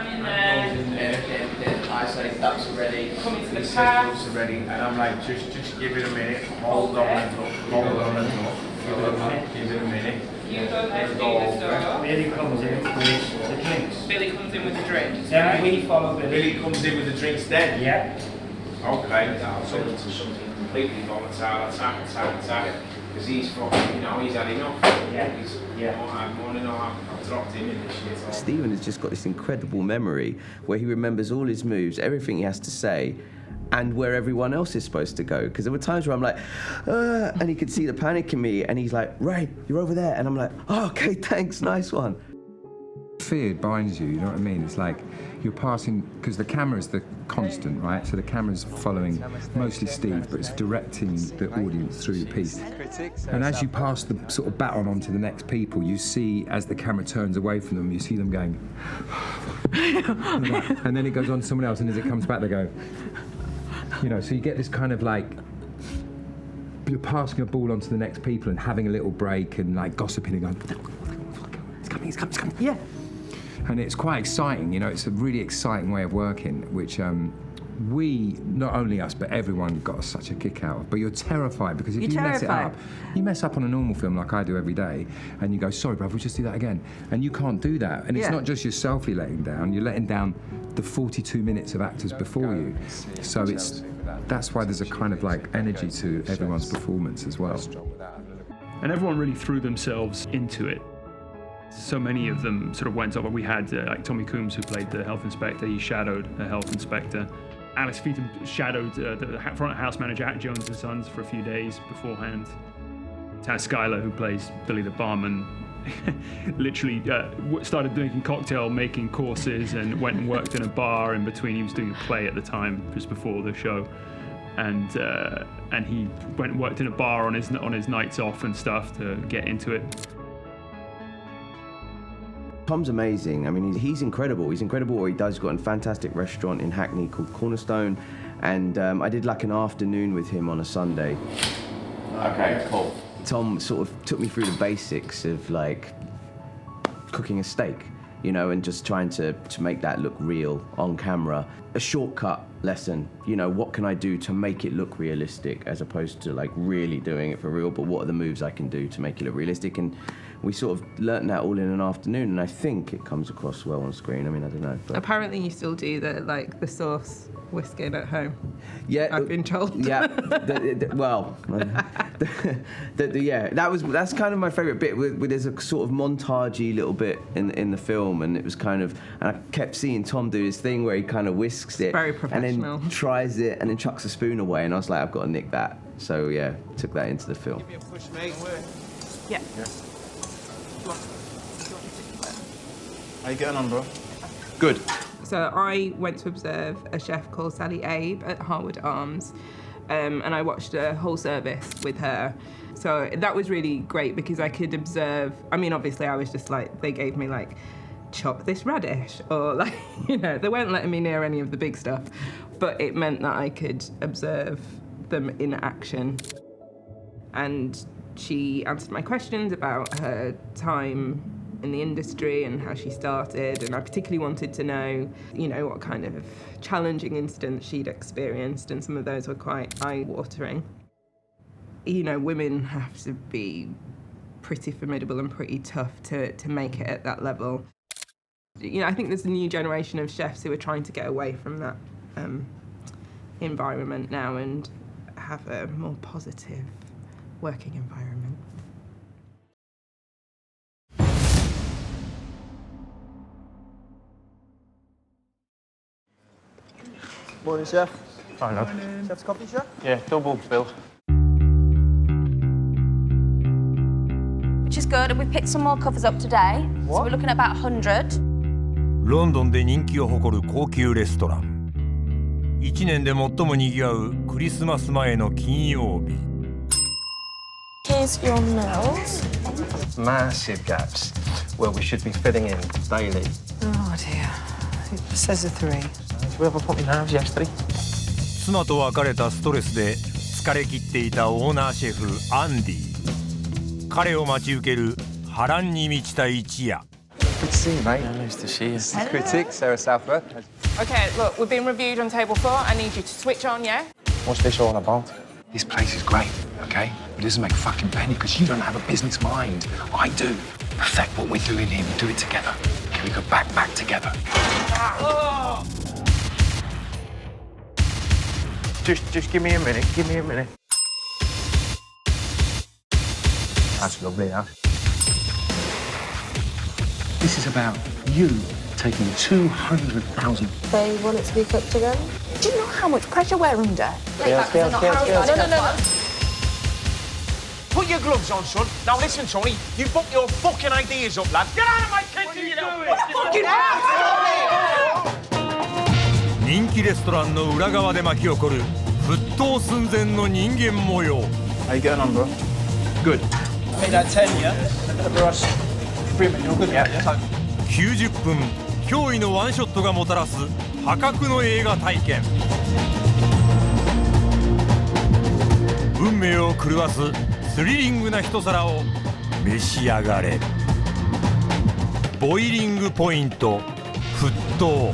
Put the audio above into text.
pan in there. Then I say that's ready. Coming to the He says pan. it's ready, and I'm like, just give it a minute. Hold on and look. Hold on and look. Give it a minute. You go next, do the stuff. Billy comes in with the drinks. Billy comes in with the drinks. Then we follow Billy. Billy comes in with the drinks then. Yeah. Okay, something completely volatile attack. Because he's fucking, he's had enough. Yeah. I've dropped him in this shit. Stephen has just got this incredible memory where he remembers all his moves, everything he has to say, and where everyone else is supposed to go. Because there were times where I'm like, and he could see the panic in me, and he's like, Ray, you're over there. And I'm like, oh, okay, thanks, nice one. Fear binds you, you know what I mean? It's like you're passing, because the camera's the constant, right? So the camera's following mostly Steve, but it's directing the audience through the piece. And as you pass the sort of baton on to the next people, you see, as the camera turns away from them, you see them going, and then it goes on to someone else, and as it comes back, they go, so you get this kind of like, you're passing a ball on to the next people and having a little break and like gossiping and going, it's coming. Yeah. And it's quite exciting, it's a really exciting way of working, which we, not only us, but everyone got such a kick out of. But you're terrified, because if you mess it up, you mess up on a normal film like I do every day, and you go, sorry, bruv, we'll just do that again. And you can't do that. And it's not just yourself you're letting down, you're letting down the 42 minutes of actors before you. So that's why there's a kind of like energy to everyone's performance as well. And everyone really threw themselves into it. So many of them sort of went over. We had like Tommy Coombs, who played the health inspector. He shadowed a health inspector. Alice Feetham shadowed the front house manager at Jones & Sons for a few days beforehand. Taz Skyler, who plays Billy the barman, literally started making cocktail making courses and went and worked in a bar in between. He was doing a play at the time, just before the show. And he went and worked in a bar on his nights off and stuff to get into it. Tom's amazing. I mean, he's incredible. He's incredible what he does. He's got a fantastic restaurant in Hackney called Cornerstone, and I did like an afternoon with him on a Sunday. Okay, cool. Tom sort of took me through the basics of like cooking a steak, and just trying to make that look real on camera. A shortcut lesson, what can I do to make it look realistic, as opposed to like really doing it for real, but what are the moves I can do to make it look realistic? And we sort of learnt that all in an afternoon, and I think it comes across well on screen. I mean, I don't know. But... Apparently you still do the sauce whisking at home. Yeah. I've been told. Yeah. That's kind of my favourite bit. There's a sort of montagey little bit in the film, and it was kind of, and I kept seeing Tom do this thing where he kind of whisks it. Very professional. And then tries it, and then chucks a spoon away, and I was like, I've got to nick that. So yeah, took that into the film. Give me a push, mate. Yeah. How you getting on, bro? Good. So I went to observe a chef called Sally Abe at Harwood Arms, and I watched a whole service with her. So that was really great because I could observe. I mean, obviously, I was just like, they gave me like, chop this radish, or like, they weren't letting me near any of the big stuff, but it meant that I could observe them in action. And she answered my questions about her time in the industry and how she started, and I particularly wanted to know, what kind of challenging incidents she'd experienced, and some of those were quite eye-watering. Women have to be pretty formidable and pretty tough to make it at that level. I think there's a new generation of chefs who are trying to get away from that environment now and have a more positive working environment. Morning, Chef. Hi, lad. Chef's coffee, Chef? Yeah, double bill. Which is good, and we picked some more covers up today. What? So we're looking at about 100. ロンドンで人気を誇る高級レストラン。1年で最も賑わうクリスマス前の金曜日。Here's your notes. Massive gaps where we should be filling in daily. Oh dear. It says a 3. Did we have a pop in halves yesterday? 妻と別れたストレスで疲れ切っていたオーナーシェフアンディ。彼を待ち受ける波乱に満ちた一夜。Good to see you, mate. Nice to see you. Critic, Sarah Southworth. Okay, look, we've been reviewed on table 4. I need you to switch on, yeah? What's this all about? This place is great, okay? But it doesn't make a fucking penny because you don't have a business mind. I do. Perfect what we're doing here. We do it together. Can we go back together? Just give me a minute. Give me a minute. That's lovely, huh? This is about you taking 200,000. They want it to be cooked again? Do you know how much pressure we're under? No. Put your gloves on, son. Now listen, Tony, you book your fucking ideas up, lad. Get out of my kitchen, you know! Fucking hell! 人気レストランの裏側で巻き起こる沸騰寸前の人間模様。 How you getting on, bro? Good. Made that 10, yeah? For us. 3 minutes, you're good? Yeah, yeah. 90分驚異のワンショットがもたらす破格の映画体験。運命を狂わすスリリングな一皿を召し上がれ。ボイリングポイント沸騰。